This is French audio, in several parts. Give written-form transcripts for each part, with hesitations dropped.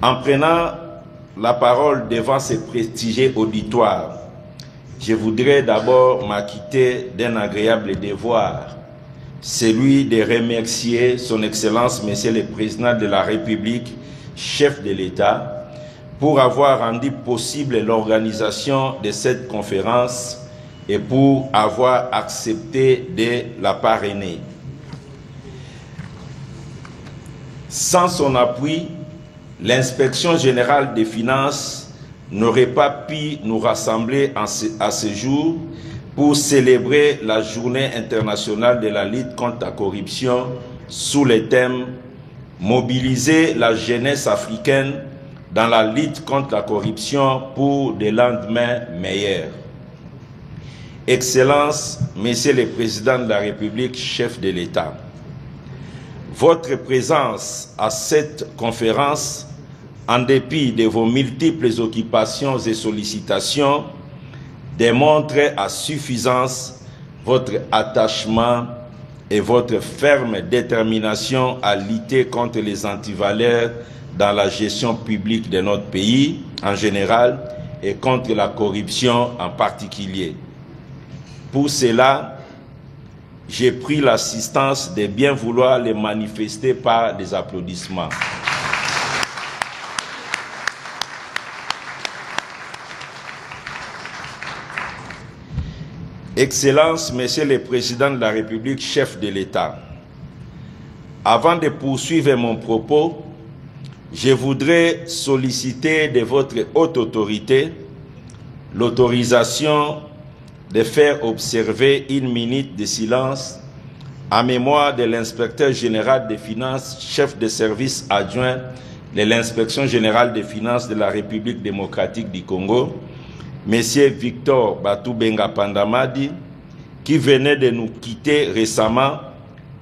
En prenant la parole devant ce prestigieux auditoire, je voudrais d'abord m'acquitter d'un agréable devoir, celui de remercier son Excellence, Monsieur le Président de la République, chef de l'État, pour avoir rendu possible l'organisation de cette conférence et pour avoir accepté de la parrainer. Sans son appui, l'inspection générale des finances n'aurait pas pu nous rassembler à ce jour pour célébrer la journée internationale de la lutte contre la corruption sous le thème « Mobiliser la jeunesse africaine dans la lutte contre la corruption pour des lendemains meilleurs ». Excellence, Monsieur le Président de la République, chef de l'État, votre présence à cette conférence, en dépit de vos multiples occupations et sollicitations, démontre à suffisance votre attachement et votre ferme détermination à lutter contre les antivaleurs dans la gestion publique de notre pays en général et contre la corruption en particulier. Pour cela, j'ai pris l'assistance de bien vouloir les manifester par des applaudissements. Excellence, Monsieur le Président de la République, chef de l'État, avant de poursuivre mon propos, je voudrais solliciter de votre haute autorité l'autorisation de faire observer une minute de silence en mémoire de l'inspecteur général des finances, chef de service adjoint de l'inspection générale des finances de la République démocratique du Congo, M. Victor Batoubenga Pandamadi, qui venait de nous quitter récemment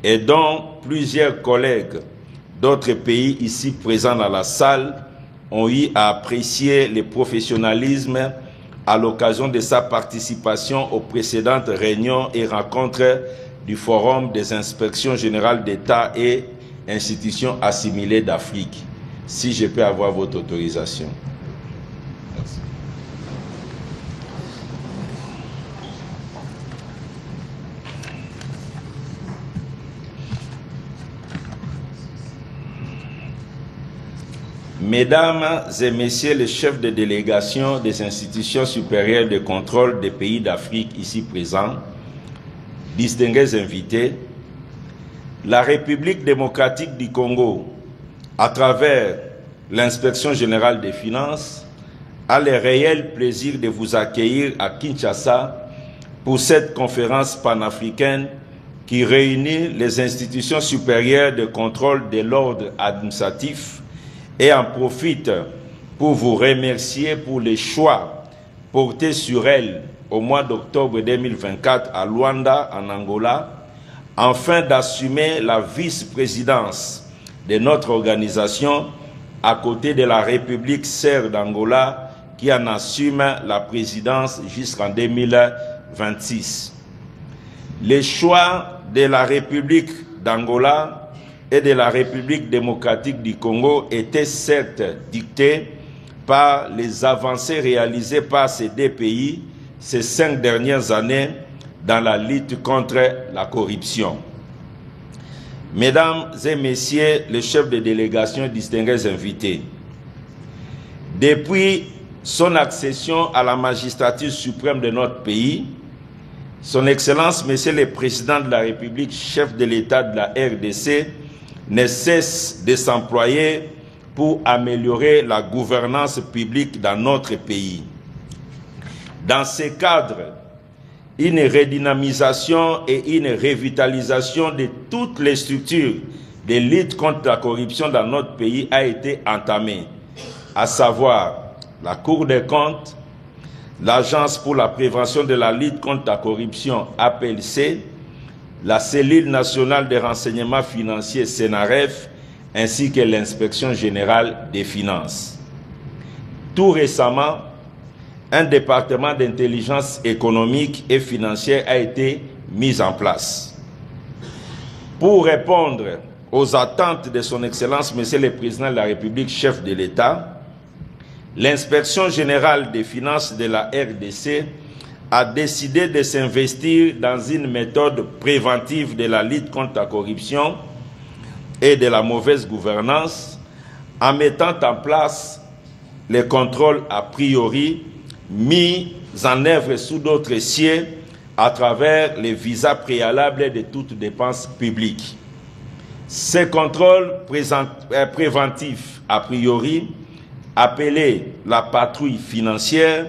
et dont plusieurs collègues d'autres pays ici présents dans la salle ont eu à apprécier le professionnalisme à l'occasion de sa participation aux précédentes réunions et rencontres du Forum des inspections générales d'État et institutions assimilées d'Afrique. Si je peux avoir votre autorisation. Merci. Mesdames et Messieurs les chefs de délégation des institutions supérieures de contrôle des pays d'Afrique ici présents, distingués invités, la République démocratique du Congo, à travers l'inspection générale des finances, a le réel plaisir de vous accueillir à Kinshasa pour cette conférence panafricaine qui réunit les institutions supérieures de contrôle de l'ordre administratif et en profite pour vous remercier pour les choix portés sur elle au mois d'octobre 2024 à Luanda, en Angola, afin d'assumer la vice-présidence de notre organisation à côté de la République sœur d'Angola qui en assume la présidence jusqu'en 2026. Les choix de la République d'Angola et de la République démocratique du Congo étaient certes dictés par les avancées réalisées par ces deux pays ces 5 dernières années dans la lutte contre la corruption. Mesdames et Messieurs les chefs de délégation distingués invités, depuis son accession à la magistrature suprême de notre pays, Son Excellence, Monsieur le Président de la République, chef de l'État de la RDC, ne cesse de s'employer pour améliorer la gouvernance publique dans notre pays. Dans ce cadre, une redynamisation et une revitalisation de toutes les structures de lutte contre la corruption dans notre pays a été entamée, à savoir la Cour des comptes, l'Agence pour la prévention de la lutte contre la corruption APLC, la Cellule nationale de renseignement financier CNRF, ainsi que l'Inspection générale des finances. Tout récemment, un département d'intelligence économique et financière a été mis en place. Pour répondre aux attentes de son Excellence, Monsieur le Président de la République, chef de l'État, l'Inspection générale des finances de la RDC a décidé de s'investir dans une méthode préventive de la lutte contre la corruption et de la mauvaise gouvernance en mettant en place les contrôles a priori mis en œuvre sous d'autres cieux à travers les visas préalables de toute dépense publique. Ces contrôles préventifs a priori, appelés la patrouille financière,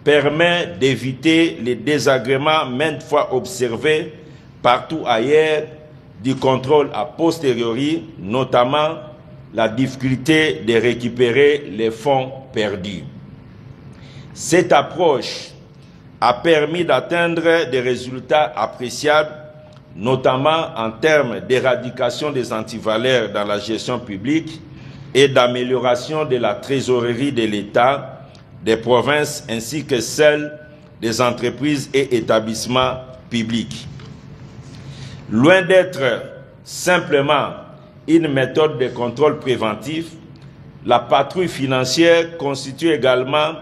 permet d'éviter les désagréments maintes fois observés partout ailleurs du contrôle a posteriori, notamment la difficulté de récupérer les fonds perdus. Cette approche a permis d'atteindre des résultats appréciables, notamment en termes d'éradication des antivaleurs dans la gestion publique et d'amélioration de la trésorerie de l'État, des provinces ainsi que celle des entreprises et établissements publics. Loin d'être simplement une méthode de contrôle préventif, la patrouille financière constitue également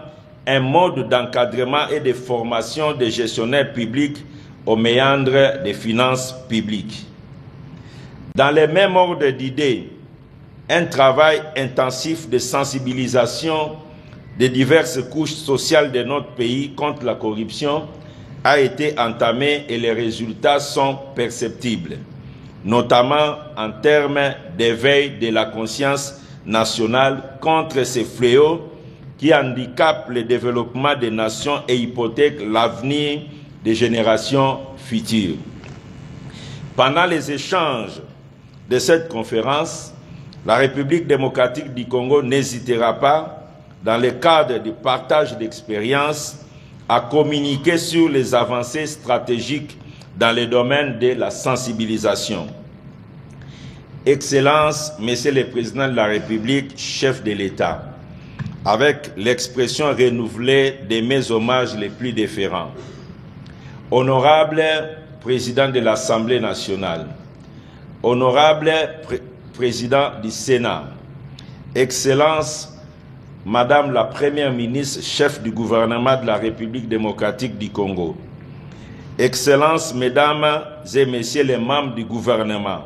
un mode d'encadrement et de formation des gestionnaires publics aux méandres des finances publiques. Dans les mêmes ordres d'idées, un travail intensif de sensibilisation des diverses couches sociales de notre pays contre la corruption a été entamé et les résultats sont perceptibles, notamment en termes d'éveil de la conscience nationale contre ces fléaux qui handicapent le développement des nations et hypothèquent l'avenir des générations futures. Pendant les échanges de cette conférence, la République démocratique du Congo n'hésitera pas, dans le cadre du partage d'expériences, à communiquer sur les avancées stratégiques dans le domaine de la sensibilisation. Excellence, Monsieur le Président de la République, chef de l'État, avec l'expression renouvelée de mes hommages les plus déférents. Honorable Président de l'Assemblée nationale, honorable Président du Sénat, Excellence, Madame la Première ministre, chef du gouvernement de la République démocratique du Congo, Excellences, Mesdames et Messieurs les membres du gouvernement,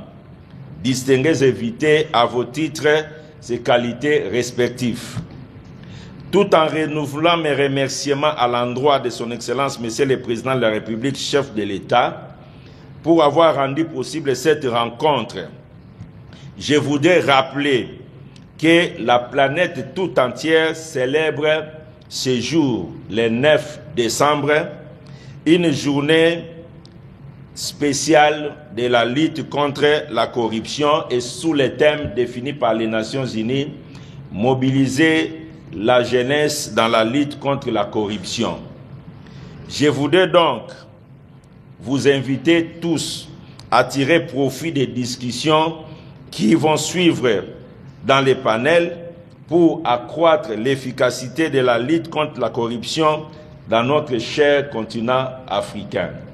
distingués invités à vos titres et qualités respectifs, tout en renouvelant mes remerciements à l'endroit de son Excellence, Monsieur le Président de la République, chef de l'État, pour avoir rendu possible cette rencontre. Je voudrais rappeler que la planète tout entière célèbre ce jour, le 9 décembre, une journée spéciale de la lutte contre la corruption et sous les thèmes définis par les Nations Unies, mobiliser la jeunesse dans la lutte contre la corruption. Je voudrais donc vous inviter tous à tirer profit des discussions qui vont suivre dans les panels pour accroître l'efficacité de la lutte contre la corruption dans notre cher continent africain.